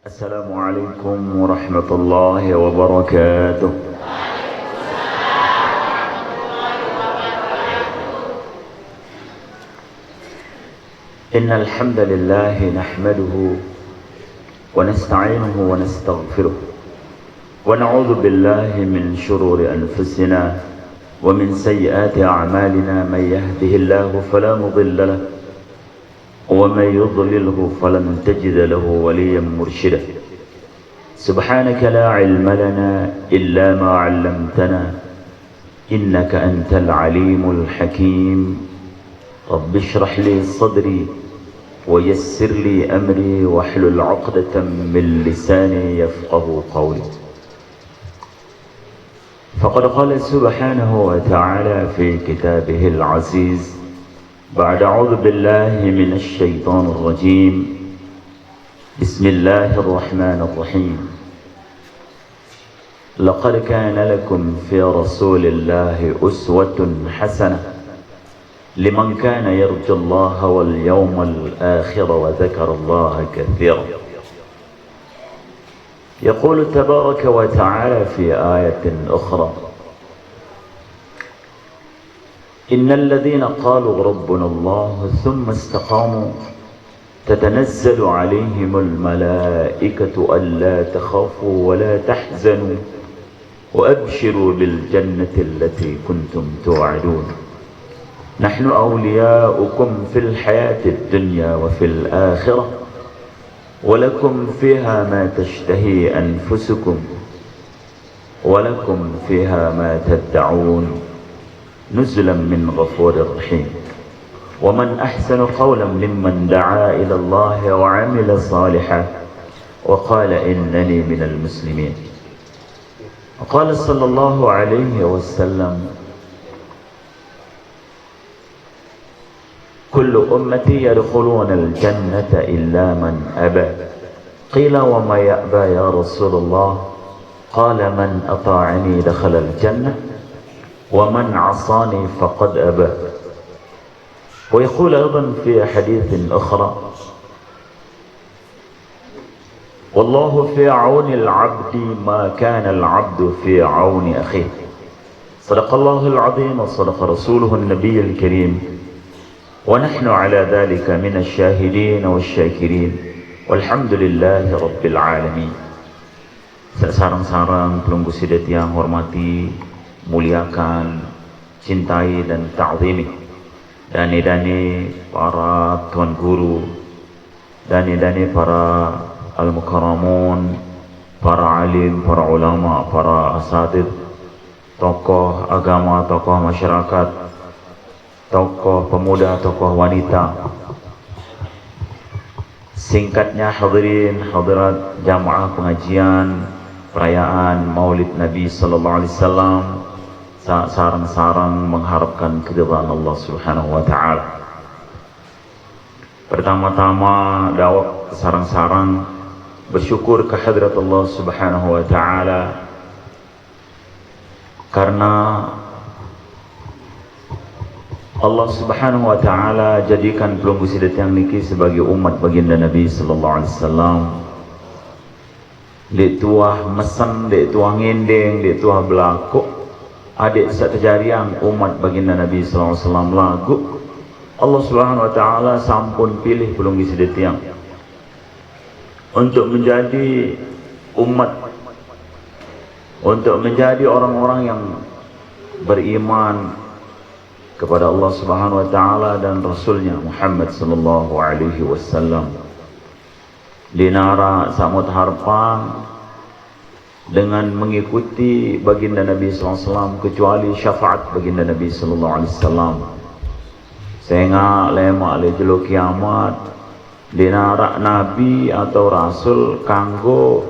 Assalamualaikum warahmatullahi wabarakatuh. Innal hamdalillah nahmaduhu wa nasta'inuhu wa nastaghfiruh wa na'udzu billahi min shururi anfusina wa min sayyiati a'malina may yahdihillahu fala mudilla lahu ومن يضلله فلن تجد له وليا مرشدا سبحانك لا علم لنا إلا ما علمتنا إنك أنت العليم الحكيم رب اشرح لي صدري ويسر لي أمري واحلل عقدة من لساني يفقه قولي فقد قال سبحانه وتعالى في كتابه العزيز بعد أعوذ بالله من الشيطان الرجيم بسم الله الرحمن الرحيم لقد كان لكم في رسول الله أسوة حسنة لمن كان يرجو الله واليوم الآخر وذكر الله كثيرا يقول تبارك وتعالى في آية أخرى إن الذين قالوا ربنا الله ثم استقاموا تتنزل عليهم الملائكة ألا تخافوا ولا تحزنوا وأبشروا بالجنة التي كنتم توعدون نحن أولياؤكم في الحياة الدنيا وفي الآخرة ولكم فيها ما تشتهي أنفسكم ولكم فيها ما تدعون نزلا من غفور رحيم ومن أحسن قولا ممن دعا إلى الله وعمل صالحا وقال إنني من المسلمين وقال صلى الله عليه وسلم كل أمتي يدخلون الجنة إلا من أبى قيل وما يأبى يا رسول الله قال من أطاعني دخل الجنة ومن عصاني فقد أبى ويقول أيضا في حديث أخرى والله في عون العبد ما كان العبد في عون أخيه صدق الله العظيم وصدق رسوله النبي الكريم ونحن على ذلك من الشاهدين والشاكرين والحمد لله رب العالمين. Sarang-sarang pelunggu sidat yang hormati, muliakan, cintai dan ta'zimi dani-dani para tuan guru, dani-dani para al-mukarramun, para alim, para ulama, para asatid, tokoh agama, tokoh masyarakat, tokoh pemuda, tokoh wanita, singkatnya hadirin hadirat jamaah pengajian perayaan Maulid Nabi sallallahu alaihi wasallam, sarang-sarang mengharapkan keridhaan Allah Subhanahu wa taala. Pertama-tama dakwah sarang-sarang bersyukur kehadirat Allah Subhanahu wa taala karena Allah Subhanahu wa taala jadikan pelunggu sidat yang niki sebagai umat baginda Nabi sallallahu alaihi wasallam. Dek tuah mesen, dek tuah ngendeng, dek tuah belakuk, adik seterjariang umat baginda Nabi sallallahu alaihi wasallam lagu. Allah Subhanahu wa taala sampun pilih pelunggu sidat yang untuk menjadi umat, untuk menjadi orang-orang yang beriman kepada Allah Subhanahu wa taala dan Rasulnya Muhammad sallallahu alaihi wasallam. Dinara samut harapan dengan mengikuti baginda Nabi sallallahu alaihi wasallam kecuali syafaat baginda Nabi sallallahu alaihi wasallam. Sehingga lema le jelo kiamat dinara nabi atau rasul kanggo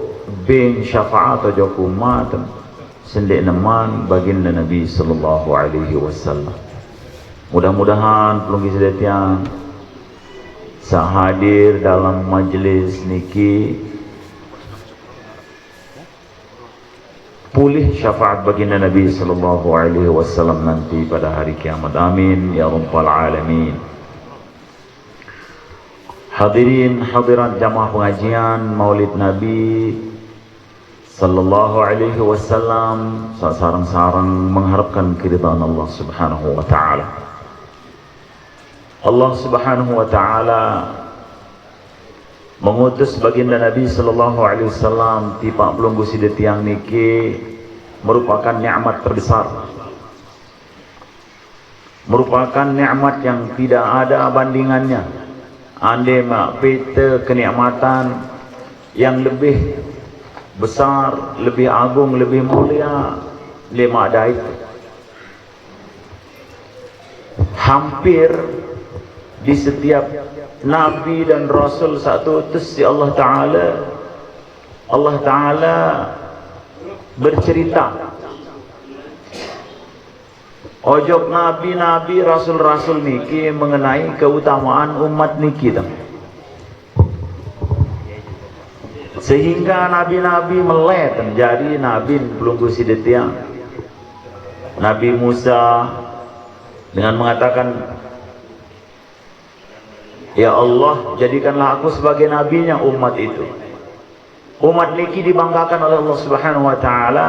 bing syafaat atau umat sendek neman baginda Nabi sallallahu alaihi wasallam. Mudah-mudahan pelunggi sedetiang sahadir dalam majlis niki pulih syafaat baginda Nabi sallallahu alaihi wasallam nanti pada hari kiamat. Amin ya rabbal alamin. Hadirin hadirat jamaah pengajian Maulid Nabi sallallahu alaihi wasallam, sarang-sarang mengharapkan keridhaan Allah Subhanahu wa taala. Allah Subhanahu wa taala mengutus baginda Nabi sallallahu alaihi wasallam tipak pelunggu sidetiang niki merupakan nikmat terbesar, merupakan nikmat yang tidak ada bandingannya. Andai mak peta kenikmatan yang lebih besar, lebih agung, lebih mulia, lima ada itu. Hampir di setiap Nabi dan Rasul satu utus di Allah Ta'ala bercerita ojok Nabi-Nabi, Rasul-Rasul niki mengenai keutamaan umat niki tam. Sehingga Nabi-Nabi melek menjadi Nabi pelunggu sidetiang. Nabi Musa dengan mengatakan, ya Allah, jadikanlah aku sebagai nabinya umat itu. Umat niki dibanggakan oleh Allah Subhanahu wa taala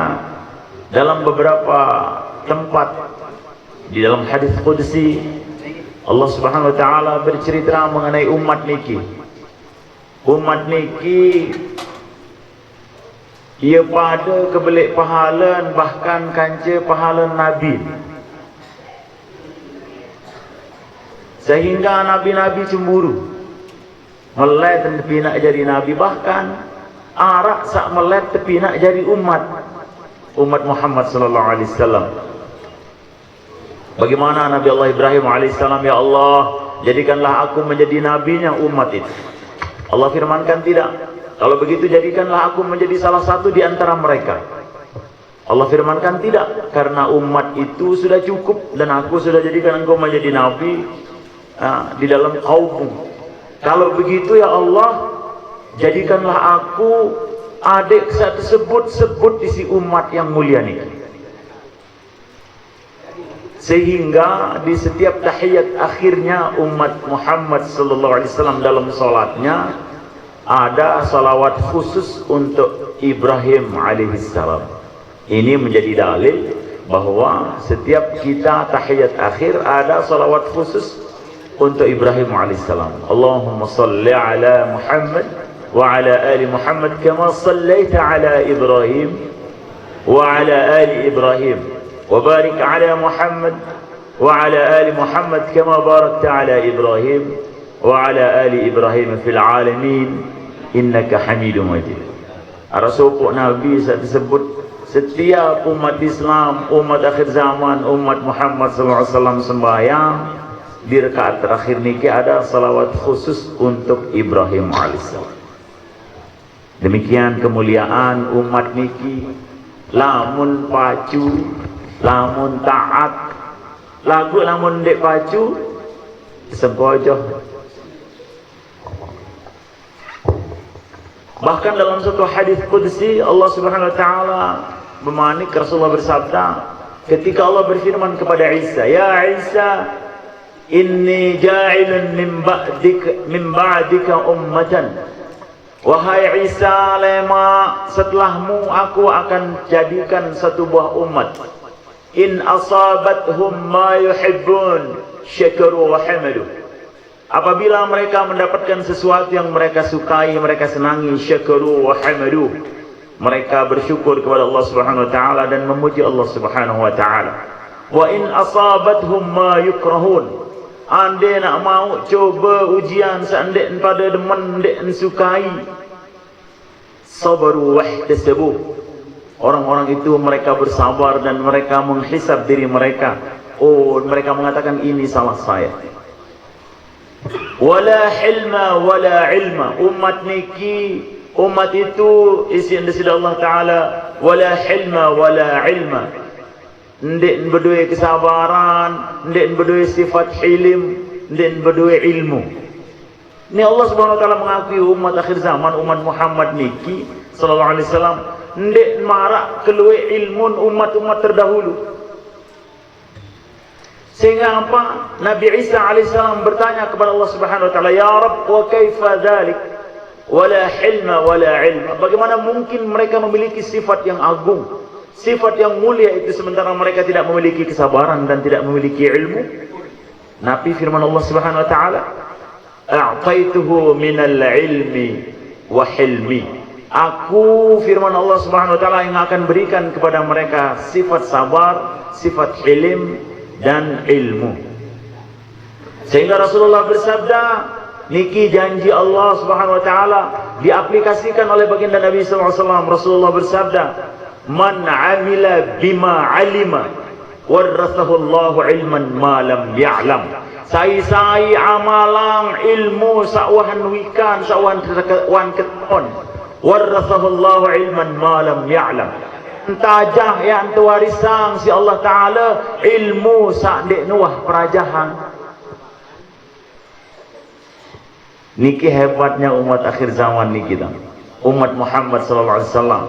dalam beberapa tempat. Di dalam hadis qudsi Allah Subhanahu wa taala bercerita mengenai umat niki. Umat niki ia pada kebelik pahalan, bahkan kanca pahalan nabi. Sehingga nabi-nabi cemburu melek tepi nak jadi nabi, bahkan arak sak melek tepi nak jadi umat Muhammad sallallahu alaihi wasallam. Bagaimana Nabi Allah Ibrahim alaihissalam, ya Allah, jadikanlah aku menjadi nabinya umat itu. Allah firmankan tidak. Kalau begitu jadikanlah aku menjadi salah satu di antara mereka. Allah firmankan tidak, karena umat itu sudah cukup dan aku sudah jadikan engkau menjadi nabi di dalam kaummu. Kalau begitu ya Allah, jadikanlah aku adik sebut di si umat yang mulia ini. Sehingga di setiap tahiyat akhirnya umat Muhammad sallallahu alaihi wasallam dalam salatnya ada salawat khusus untuk Ibrahim alaihissalam. Ini menjadi dalil bahwa setiap kita tahiyat akhir ada salawat khusus untuk Ibrahim alaihissalam. Allahumma salli ala Muhammad wa ala ali Muhammad kama sallaita ala Ibrahim wa ala ali Ibrahim wa barik ala Muhammad wa ala ali Muhammad kama barakta ala Ibrahim wa ala ali Ibrahim fil alamin innaka Hamidum Majid. Rasul Nabi disebut setiap umat Islam, umat akhir zaman, umat Muhammad sallallahu alaihi wasallam sembahyang di rakaat terakhir niki ada salawat khusus untuk Ibrahim alaihissalam. Demikian kemuliaan umat niki, lamun pacu, lamun taat, lagu lamun dek pacu sempojoh. Bahkan dalam satu hadis qudsi Allah Subhanahu wa taala memanik, Rasulullah bersabda ketika Allah berfirman kepada Isa, ya Isa, inni ja'ilun min ba'dika ummatan. Wahai Isa, lema setelahmu aku akan jadikan satu buah umat. In asabathum ma yuhibbun syakaru wa hamadu. Apabila mereka mendapatkan sesuatu yang mereka sukai, mereka senangi, syakaru wa hamadu, mereka bersyukur kepada Allah Subhanahu wa taala dan memuji Allah Subhanahu wa taala. Wa in asabathum ma yukrahun, ande nak mau coba ujian seandek pada demen dek sukai, sabaru wahtasabu, orang-orang itu mereka bersabar dan mereka menghisab diri mereka. Oh, mereka mengatakan ini salah saya. Wala hilma wala ilma, umat niki, umat itu isi Allah Ta'ala, wala hilma wala ilma, ndek berdua kesabaran, ndek berdua sifat hilim, ndek berdua ilmu. Ini Allah Subhanahu wa taala mengakui umat akhir zaman, umat Muhammad niki sallallahu alaihi wasallam ndek marak keluar ilmun umat-umat terdahulu. Sehingga apa? Nabi Isa alaihissalam bertanya kepada Allah Subhanahu wa taala, "Ya Rabb, wa kaifa dzalik? Wala hilma wala ilma." Bagaimana mungkin mereka memiliki sifat yang agung, sifat yang mulia itu sementara mereka tidak memiliki kesabaran dan tidak memiliki ilmu? Nabi firman Allah Subhanahu wa taala, "A'taituhu minal ilmi wa hilmi." Aku firman Allah Subhanahu wa taala yang akan berikan kepada mereka sifat sabar, sifat hilim dan ilmu. Sehingga Rasulullah bersabda, niki janji Allah Subhanahu wa taala diaplikasikan oleh baginda Nabi sallallahu alaihi wasallam. Rasulullah bersabda, "Man 'amila bima 'alima warathahu Allahu 'ilman ma lam ya'lam." Sai amalang ilmu sawahan wikan sawahan keton. Warathahu Allahu 'ilman ma lam ya'lam. Tajah yang tuarisang si Allah Ta'ala ilmu sak dek nuah perajahan. Niki hebatnya umat akhir zaman ni kita, umat Muhammad sallallahu alaihi wasallam.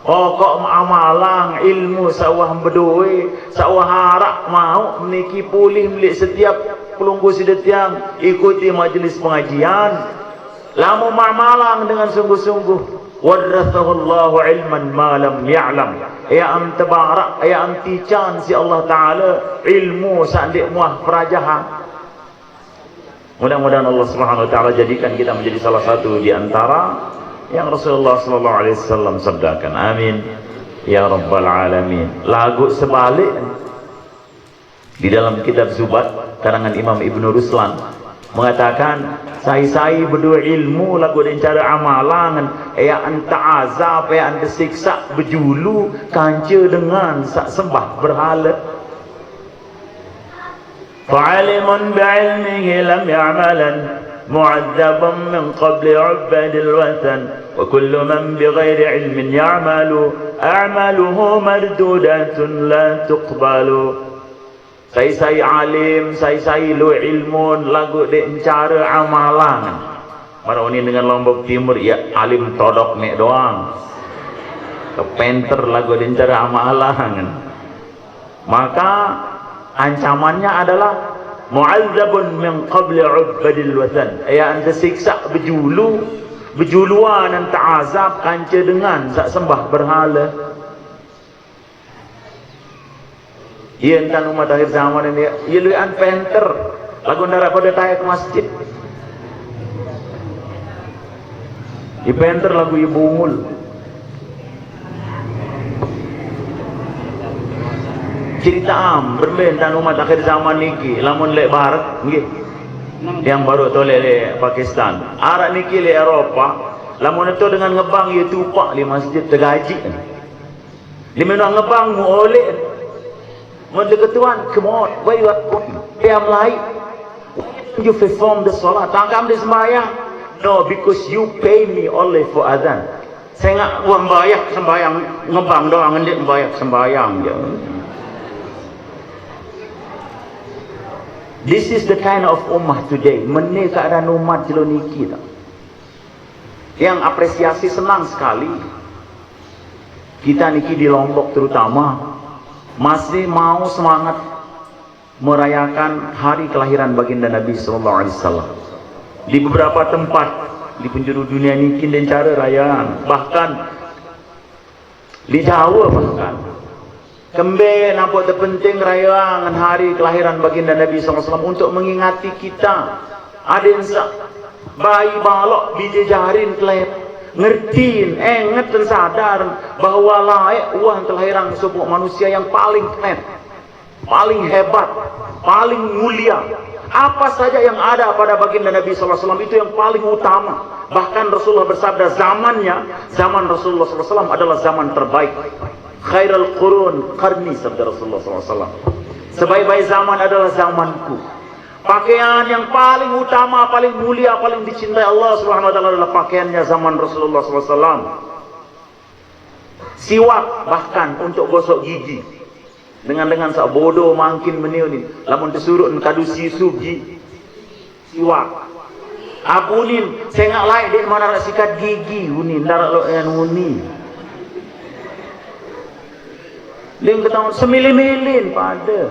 Pokok amalang ilmu sawah berdua, sawah harak mau niki pulih milik setiap pelunggu sidetiang ikuti majlis pengajian. Lamu amalang dengan sungguh-sungguh. Warathahu Allahu 'ilman ma lam ya'lam. Ya am tabarak, ya am tican si Allah Ta'ala ilmu sandik muah perajahan. Mudah-mudahan Allah Subhanahu wa taala jadikan kita menjadi salah satu di antara yang Rasulullah sallallahu alaihi wasallam sabdakan. Amin ya rabbal alamin. Lagu sebalik di dalam kitab Zubat karangan Imam Ibn Ruslan mengatakan, sai berdua ilmu lagu dan cara amalan ya anta azab ya anta siksa berjulu kanca dengan sak sembah berhala. Fa'alimun bi'ilmihi lam ya'malan mu'adzaban min qabli 'ubadil watan wa kullu man bighairi 'ilmin ya'malu a'maluhu mardudatun la tuqbalu. Sai alim, sai lu ilmun lagu dek cara amalan. Baru ini dengan Lombok Timur ya alim todok nek doang. Kepenter lagu dek cara amalan. Maka ancamannya adalah mu'adzabun min qabli 'ubadil watan. Ya anta siksa berjuluan anta azab kanca dengan sak sembah berhala. Ia entan umat akhir zaman ini ia luian penter lagu daripada tayat ke masjid i penter lagu i bungul cerita am berbentan umat akhir zaman niki lamun lek barat nggih yang baru tu le Pakistan arak niki le Eropah lamun itu dengan ngebang ia tupak di masjid tergaji di mana ngebang mu oleh Mendeketuan, come on, where you are going? I'm like, you perform the salat. Tangkam di sembahyang? No, because you pay me only for adhan. Saya nggak membayar sembahyang ngebang doang, ngendik membayar sembahyang. This is the kind of ummah today. Meni keadaan umat jeloni kita. Yang apresiasi senang sekali. Kita niki di Lombok terutama. Masih mau semangat merayakan hari kelahiran baginda Nabi sallallahu alaihi wasallam. Di beberapa tempat di penjuru dunia ini dan cara rayaan, bahkan di Jawa bahkan kembe nampak terpenting rayaan hari kelahiran baginda Nabi sallallahu alaihi wasallam untuk mengingati kita. Ada yang bayi balok dijejarin kelahiran ngertiin, ingat dan sadar bahwa layak uang kelahiran sebuah manusia yang paling keren, paling hebat, paling mulia. Apa saja yang ada pada baginda Nabi SAW itu yang paling utama. Bahkan Rasulullah bersabda zaman Rasulullah SAW adalah zaman terbaik. Khairul qurun qarni, sabda Rasulullah SAW. Sebaik-baik zaman adalah zamanku. Pakaian yang paling utama, paling mulia, paling dicintai Allah Subhanahu wa taala adalah pakaiannya zaman Rasulullah SAW. Siwak bahkan untuk gosok gigi. dengan sak bodoh makin meniu ni lamun disuruh kadu sisu siwa apunin sengak lain dia mana nak sikat gigi unin darat lo yang uni ling ketahuan semilin-milin pada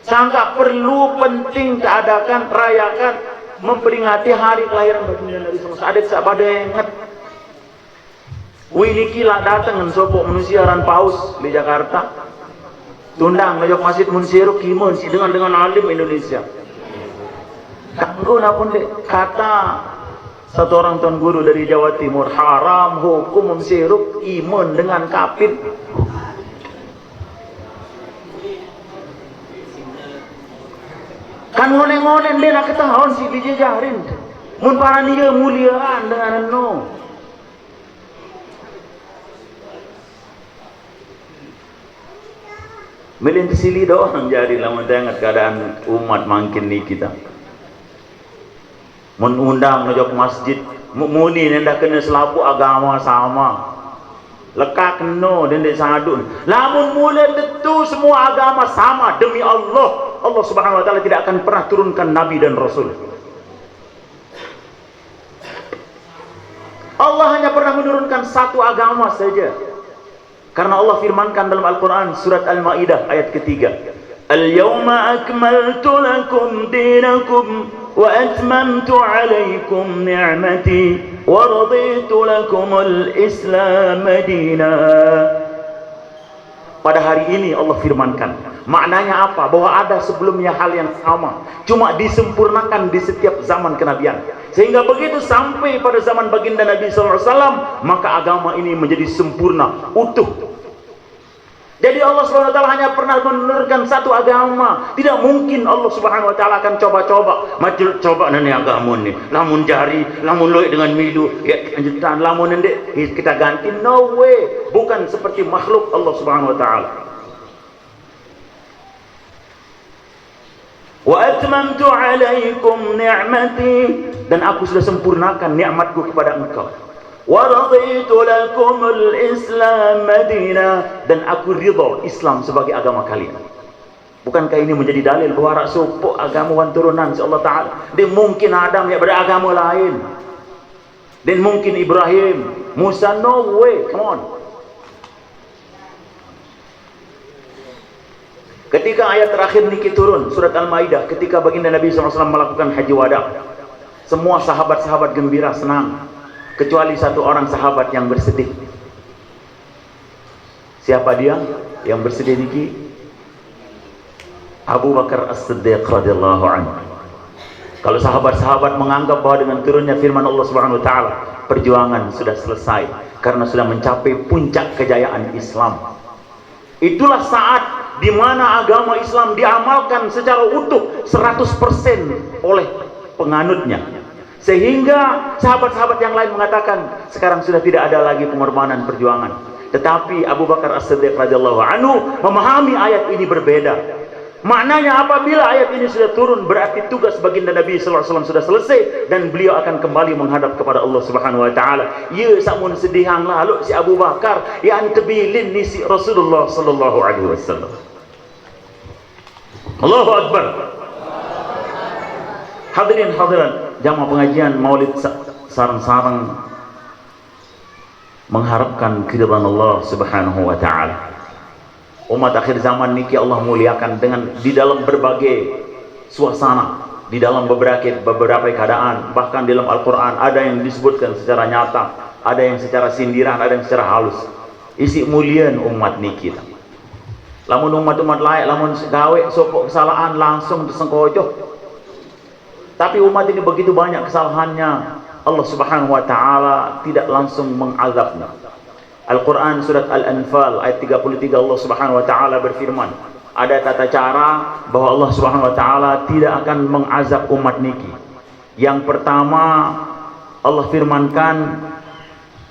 sangka perlu penting keadakan rayakan memperingati hari kelahiran baginda Nabi SAW adet sak pada ingat winiki lah datang sopok manusia ran paus di Jakarta tundang ngajak masjid Munsiruk kimun si dengan alim Indonesia kanggo napun dek kata satu orang tuan guru dari Jawa Timur haram hukum Munsiruk imun dengan kafir kan ngonen-ngonen dia nak ketahuan si dijajarin mun para dia muliaan dengan no melinti sili doang jadi lamun tengok keadaan umat makin ni kita mengundang ngajak masjid muni nenda kena selapu agama sama lekak no dan sadun lamun mula tentu semua agama sama demi Allah Subhanahu wa taala tidak akan pernah turunkan nabi dan rasul. Allah hanya pernah menurunkan satu agama saja. Karena Allah firmankan dalam Al-Quran surat Al-Ma'idah ayat ketiga, Al-yawma akmaltu lakum dinakum wa atmamtu alaikum ni'mati wa raditu lakum al-islam dina. Pada hari ini Allah firmankan, maknanya apa? Bahwa ada sebelumnya hal yang sama, cuma disempurnakan di setiap zaman kenabian. Sehingga begitu sampai pada zaman baginda Nabi SAW, maka agama ini menjadi sempurna, utuh. Jadi Allah SWT hanya pernah menurunkan satu agama. Tidak mungkin Allah SWT akan coba-coba. Macam coba nani agama ni. Lamun jari, lamun loik dengan milu. Ya, lanjutan lamun ndek kita ganti. No way. Bukan seperti makhluk Allah SWT. Wa atmamtu alaikum ni'mati, dan aku sudah sempurnakan nikmatku kepada engkau. Wa raditu lakumul Islam madina, dan aku ridha Islam sebagai agama kalian. Bukankah ini menjadi dalil bahwa rak supuk agama turunan si Allah Ta'ala? Dan mungkin Adam yang beragama lain, dan mungkin Ibrahim, Musa, no way, come on. Ketika ayat terakhir niki turun surat Al-Maidah, ketika baginda Nabi SAW melakukan haji wada, semua sahabat-sahabat gembira, senang, kecuali satu orang sahabat yang bersedih. Siapa dia yang bersedih niki? Abu Bakar As-Siddiq radhiyallahu anhu. Kalau sahabat-sahabat menganggap bahwa dengan turunnya firman Allah Subhanahu wa taala perjuangan sudah selesai karena sudah mencapai puncak kejayaan Islam. Itulah saat di mana agama Islam diamalkan secara utuh 100% oleh penganutnya. Sehingga sahabat-sahabat yang lain mengatakan sekarang sudah tidak ada lagi pengorbanan perjuangan. Tetapi Abu Bakar As-Siddiq radhiyallahu anhu memahami ayat ini berbeda. Maknanya apabila ayat ini sudah turun, berarti tugas baginda Nabi sallallahu alaihi wasallam sudah selesai dan beliau akan kembali menghadap kepada Allah Subhanahu wa taala. Ya samun sedihang lalu si Abu Bakar yang tebilin ni si Rasulullah sallallahu alaihi wasallam. Allahu akbar. Hadirin hadirat jamaah pengajian Maulid sareng-sareng mengharapkan keridhaan Allah Subhanahu wa taala. Umat akhir zaman niki Allah muliakan dengan di dalam berbagai suasana, di dalam beberapa keadaan, bahkan di dalam Al-Quran ada yang disebutkan secara nyata, ada yang secara sindiran, ada yang secara halus. Isi mulian umat niki. Lamun umat-umat lain, lamun gawe sopok kesalahan langsung disengkojoh. Tapi umat ini begitu banyak kesalahannya, Allah Subhanahu wa taala tidak langsung mengazabnya. Al-Quran surat Al-Anfal ayat 33 Allah Subhanahu wa taala berfirman, ada tata cara bahwa Allah Subhanahu wa taala tidak akan mengazab umat niki. Yang pertama Allah firmankan,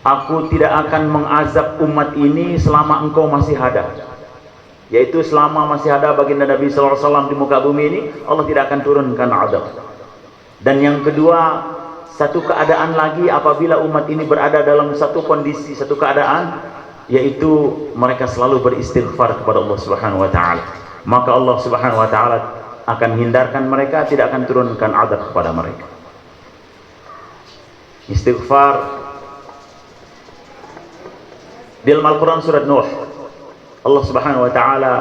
aku tidak akan mengazab umat ini selama engkau masih ada. Yaitu selama masih ada baginda Nabi sallallahu alaihi wasallam di muka bumi ini, Allah tidak akan turunkan azab. Dan yang kedua, satu keadaan lagi apabila umat ini berada dalam satu kondisi, satu keadaan yaitu mereka selalu beristighfar kepada Allah Subhanahu wa taala. Maka Allah Subhanahu wa taala akan hindarkan mereka, tidak akan turunkan azab kepada mereka. Istighfar di dalam Al-Quran surat Nuh, Allah Subhanahu wa taala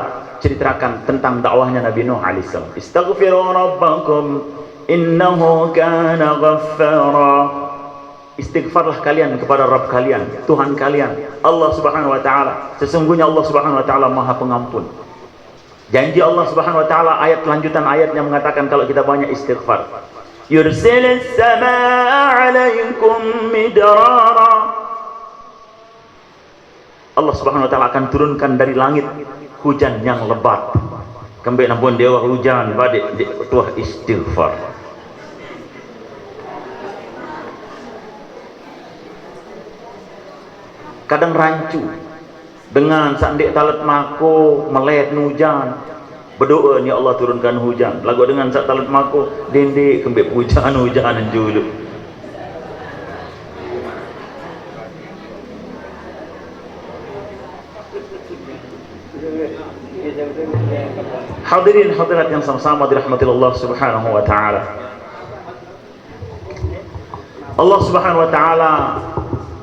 ceritakan tentang dakwahnya Nabi Nuh alaihissalam. Istaghfiru rabbakum innahu kana ghaffara. Istighfarlah kalian kepada Rabb kalian, Tuhan kalian, Allah Subhanahu wa taala. Sesungguhnya Allah Subhanahu wa taala Maha Pengampun. Janji Allah Subhanahu wa taala, ayat lanjutan ayatnya mengatakan kalau kita banyak istighfar. Yursilis samaa 'alaikum midrara. Allah Subhanahu wa taala akan turunkan dari langit hujan yang lebat. Kembali nampun dewa hujan badik tuah istighfar. Kadang rancu dengan sandik talat mako melet hujan, berdoa ni Allah turunkan hujan. Lagu dengan sak talat mako dendek kembali hujan dulu. Hadirin hadirat yang sama-sama dirahmati Allah Subhanahu wa taala. Allah Subhanahu wa taala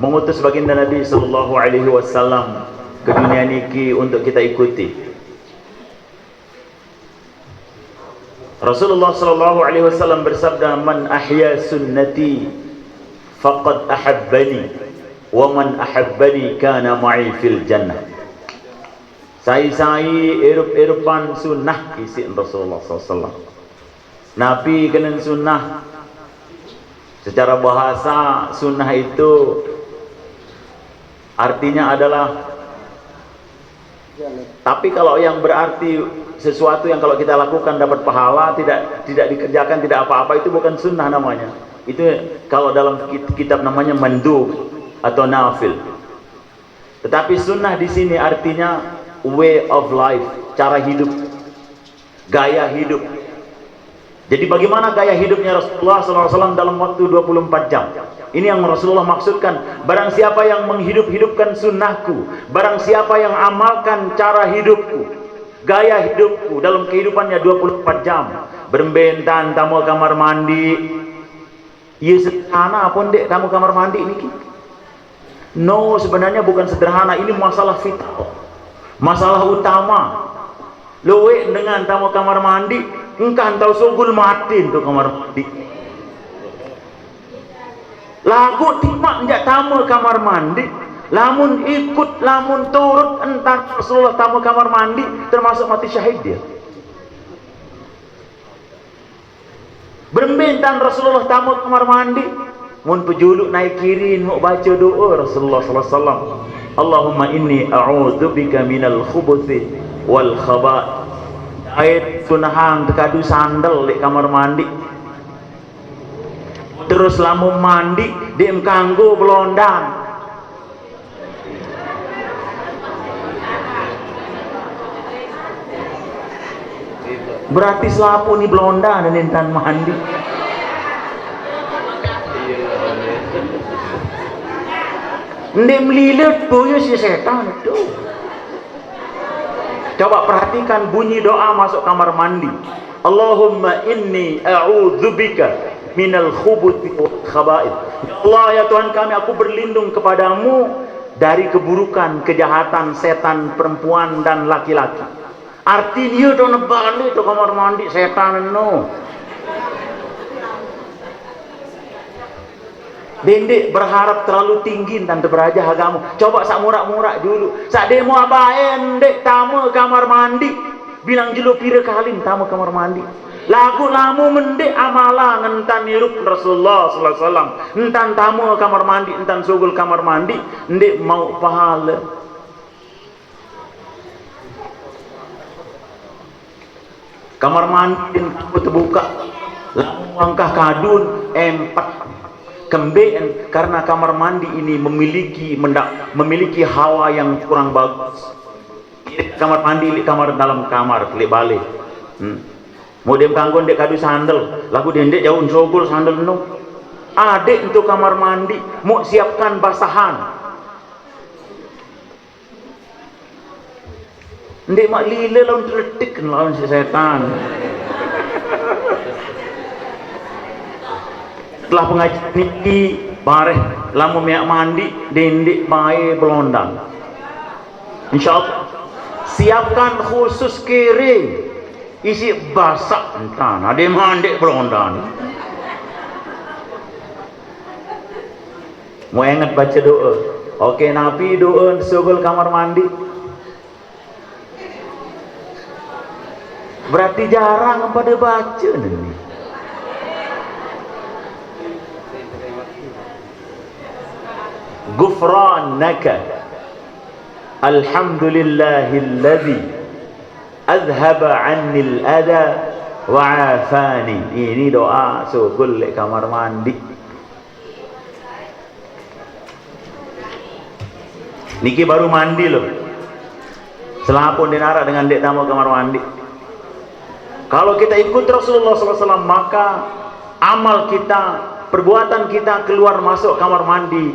mengutus baginda Nabi sallallahu alaihi wasallam ke dunia niki untuk kita ikuti. Rasulullah sallallahu alaihi wasallam bersabda, "Man ahya sunnati faqad ahabbani wa man ahabbani kana ma'i fil jannah." Sai-sai erup-erupan sunnah isi Rasulullah SAW. Nabi kena sunnah. Secara bahasa sunnah itu artinya adalah, tapi kalau yang berarti sesuatu yang kalau kita lakukan dapat pahala, tidak dikerjakan tidak apa-apa, itu bukan sunnah namanya. Itu kalau dalam kitab namanya mandub atau nafil. Tetapi sunnah di sini artinya way of life, cara hidup, gaya hidup. Jadi bagaimana gaya hidupnya Rasulullah SAW dalam waktu 24 jam? Ini yang Rasulullah maksudkan. Barang siapa yang menghidup-hidupkan sunnahku, barang siapa yang amalkan cara hidupku, gaya hidupku dalam kehidupannya 24 jam, berbentan tamu kamar mandi. Ya sederhana pun dek tamu kamar mandi ini. No, sebenarnya bukan sederhana, ini masalah vital. Masalah utama. Loe dengan tamu kamar mandi, engkau tahu sugul mati untuk kamar mandi. Lagu timak njak tamu kamar mandi, lamun ikut, lamun turut entar Rasulullah tamu kamar mandi, termasuk mati syahid dia. Berbentan Rasulullah tamu kamar mandi, mun pejuluk naik kirin mau baca doa Rasulullah sallallahu alaihi wasallam. Allahumma inni a'udzubika minal khubuthi wal khaba'ith. Ayat sunahang tekadu sandal di kamar mandi. Terus lamun mandi dem kanggo belondan. Berarti selapu ni belondan dan intan mandi. Ndek melilit boyo si setan itu. Coba perhatikan bunyi doa masuk kamar mandi. Allahumma inni a'udzubika minal khubuthi wal khaba'ith. Ya Allah, ya Tuhan kami, aku berlindung kepadamu dari keburukan, kejahatan setan perempuan dan laki-laki. Artinya itu nebali itu kamar mandi setan no. Dendek berharap terlalu tinggi dan beraja agamu. Coba sak murak-murak dulu. Sak demo abaen dek tamu kamar mandi. Bilang jelu pira kali tamu kamar mandi. Lagu lamu mendek amalan entan nirup Rasulullah sallallahu alaihi wasallam. Entan tamu kamar mandi, entan sugul kamar mandi, ndek mau pahala. Kamar mandi kamu terbuka. Lamu langkah kadun empat kembeen, karena kamar mandi ini memiliki hawa yang kurang bagus. Kamar mandi di kamar dalam kamar klik balik. Mau dem kanggon dek kadu sandal, lagu dendek jauh sogol sandal no. Adek untuk kamar mandi, mau siapkan basahan. Ndek mak lila lawan terletik lawan si setan. Setelah pengajian niki bareh lamun miak mandi dendik bae belondang. Insyaallah siapkan khusus kering isi basak entan ada mandi belondang. Mau ingat baca doa. Oke, Nabi doa sebelum kamar mandi. Berarti jarang pada baca nih. Ghufranaka alhamdulillahilladzi azhaba 'annil adha wa 'afani. Ini doa sebelum kamar mandi. Niki baru mandi loh. Selapun dinarak dengan dek tamu kamar mandi. Kalau kita ikut Rasulullah SAW, maka amal kita, perbuatan kita keluar masuk kamar mandi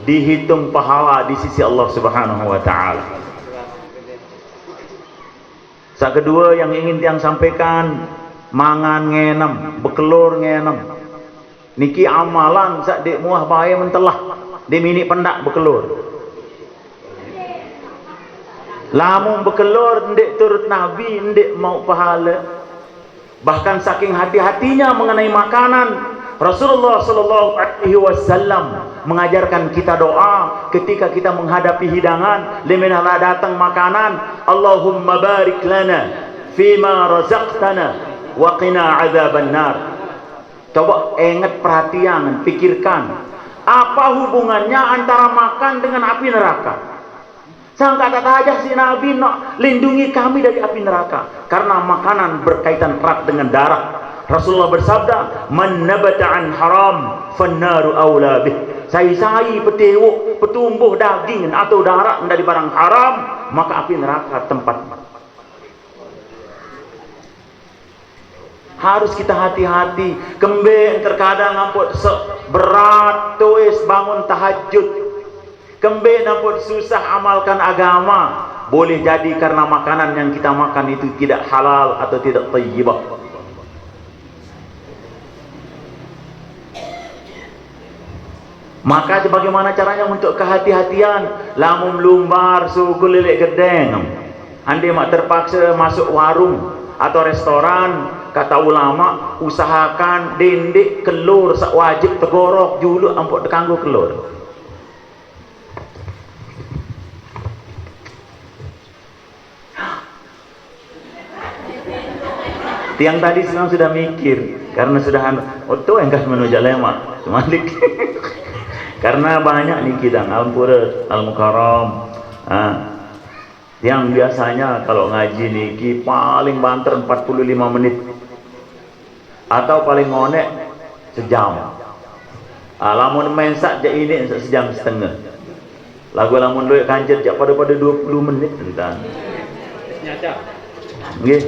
dihitung pahala di sisi Allah Subhanahu wa taala. Sak kedua yang ingin tiang sampaikan, mangan ngenem, bekelur ngenem. Niki amalan sak dek muah bae mentelah di mini pendak bekelur. Lamun bekelur ndek turut Nabi ndek mau pahala. Bahkan saking hati-hatinya mengenai makanan, Rasulullah sallallahu alaihi wasallam mengajarkan kita doa ketika kita menghadapi hidangan, liminala datang makanan, Allahumma barik lana fima razaqtana wa qina azaban nar. Coba ingat, perhatian, pikirkan apa hubungannya antara makan dengan api neraka. Sangka tak aja si Nabi nak lindungi kami dari api neraka karena makanan berkaitan erat dengan darah. Rasulullah bersabda, man nabata an haram fannaru aula bih. Sai-sai petewuk, petumbuh daging atau darah dari barang haram, maka api neraka tempat. Harus kita hati-hati. Kembali terkadang ampun berat tuis bangun tahajud. Kembali nampak susah amalkan agama. Boleh jadi karena makanan yang kita makan itu tidak halal atau tidak thayyibah. Maka bagaimana caranya untuk kehati-hatian? Lamun lumbar suku lelek gedeng, ande mak terpaksa masuk warung atau restoran, kata ulama usahakan dendek kelur sak wajib tegorok julu ampuk tekanggo kelur. Tiang tadi memang sudah mikir karena sudah itu engkau menuju lemak semalik. Karena banyak nih kita Al-Qur'an, Al-Mukarram, yang biasanya kalau ngaji niki paling banter 45 menit atau paling ngonek sejam. Lamun main sak je ini sejam setengah. Lagu lamun duit kancet jak pada 20 menit entah. Nyata. Nggih.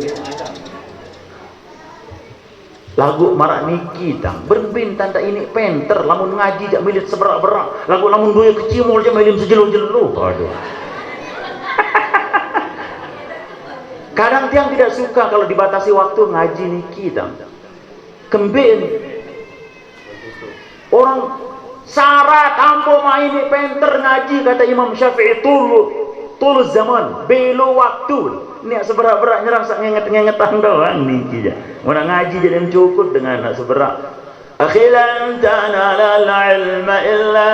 Lagu marak niki tang berbintan tak ini penter lamun ngaji jak milit seberak-berak lagu lamun duit kecimul jak milim sejelu-jelu. Aduh. Kadang tiang tidak suka kalau dibatasi waktu ngaji niki tang. Kemben orang syarat ampo main penter ngaji kata Imam Syafi'i tul zaman belo waktu. Ni seberak-berak nyerang sak ngenget-ngengetan doang niki ja. Mun ngaji jadi cukup dengan nak seberak. Akhilan tanala al-ilma illa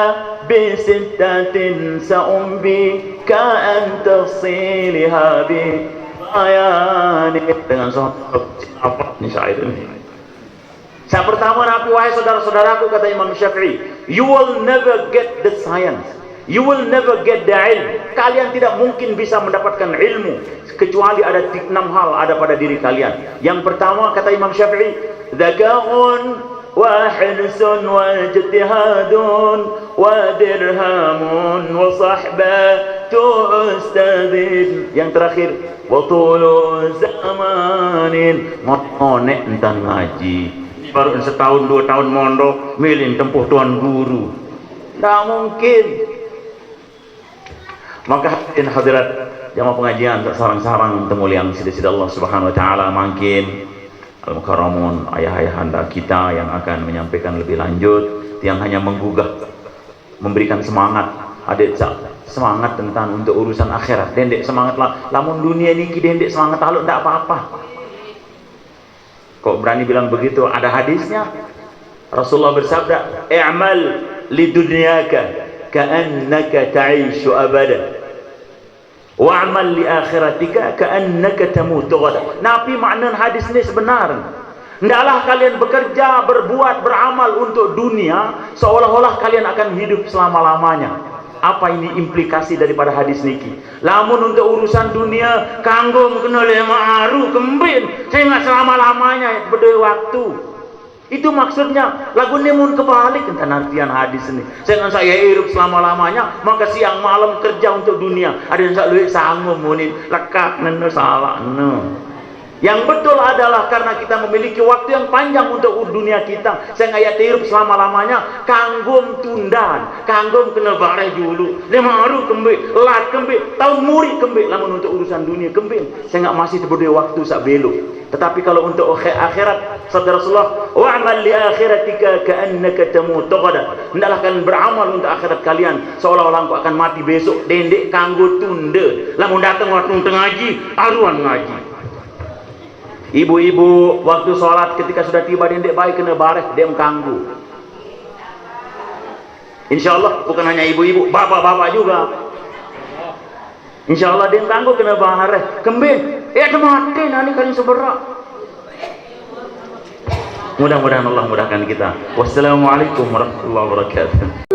bi sittatin sa'umbi ka an tafsilha bi ayani dengan apa ni syair ini. Yang pertama Nabi, wahai saudara-saudaraku, kata Imam Syafi'i, you will never get the science. You will never get the ilm. Kalian tidak mungkin bisa mendapatkan ilmu kecuali ada 6 hal ada pada diri kalian. Yang pertama kata Imam Syafi'i, dzaka'un wa hirsun wa ijtihadun wa dirhamun wa sahbatu ustadin. Yang terakhir, wa tulu zamanin. Ngonek entan ngaji. Baru setahun 2 tahun mondok, milih tempuh tuan guru. Tak mungkin. Maka hadirin hadirat jamaah pengajian sarang-sarang temu yang sida-sida Allah Subhanahu wa taala mangkin al-mukarramun ayah-ayahanda kita yang akan menyampaikan lebih lanjut, yang hanya menggugah, memberikan semangat, adik semangat tentang untuk urusan akhirat. Dendek semangat lah, lamun dunia niki dendek semangat haluk ndak apa-apa. Kok berani bilang begitu? Ada hadisnya. Rasulullah bersabda, "I'mal lidunyaka ka'annaka ta'ishu abada. Wa'mal li akhiratika ka'annaka tamutu ghada." Nabi makna hadis ini sebenar. Hendaklah kalian bekerja, berbuat, beramal untuk dunia seolah-olah kalian akan hidup selama-lamanya. Apa ini implikasi daripada hadis niki? Lamun untuk urusan dunia kanggo kena lema aru kembin, saya nggak selama-lamanya berdua waktu. Itu maksudnya. Lagu ini mun kebalik tentang artian hadis ini. Jangan saya hidup selama-lamanya, maka siang malam kerja untuk dunia. Ada yang selalu sanggup munin lekat nene salah nene. Yang betul adalah karena kita memiliki waktu yang panjang untuk dunia kita. Saya nggak hidup selama-lamanya kanggum tundan, kanggum kena bareh dulu. Lima hari kembali, lat kembali, tahun muri kembali. Namun untuk urusan dunia kembali, saya nggak masih diberi waktu sak belok. Tetapi kalau untuk akhirat, sabda Rasulullah, wa'mal li akhiratika ka'annaka tamutu ghada. Hendaklah kalian beramal untuk akhirat kalian seolah-olah engkau akan mati besok. Dendek kanggo tunda. Lamun datang waktu ngaji, aruan ngaji. Ibu-ibu waktu sholat ketika sudah tiba dendek baik kena bareh dem kanggu. Insyaallah bukan hanya ibu-ibu, bapak-bapak juga. Insyaallah dem kanggu kena bareh. Kembin, mati nani kali seberak. Mudah-mudahan Allah mudahkan kita. Wassalamualaikum warahmatullahi wabarakatuh.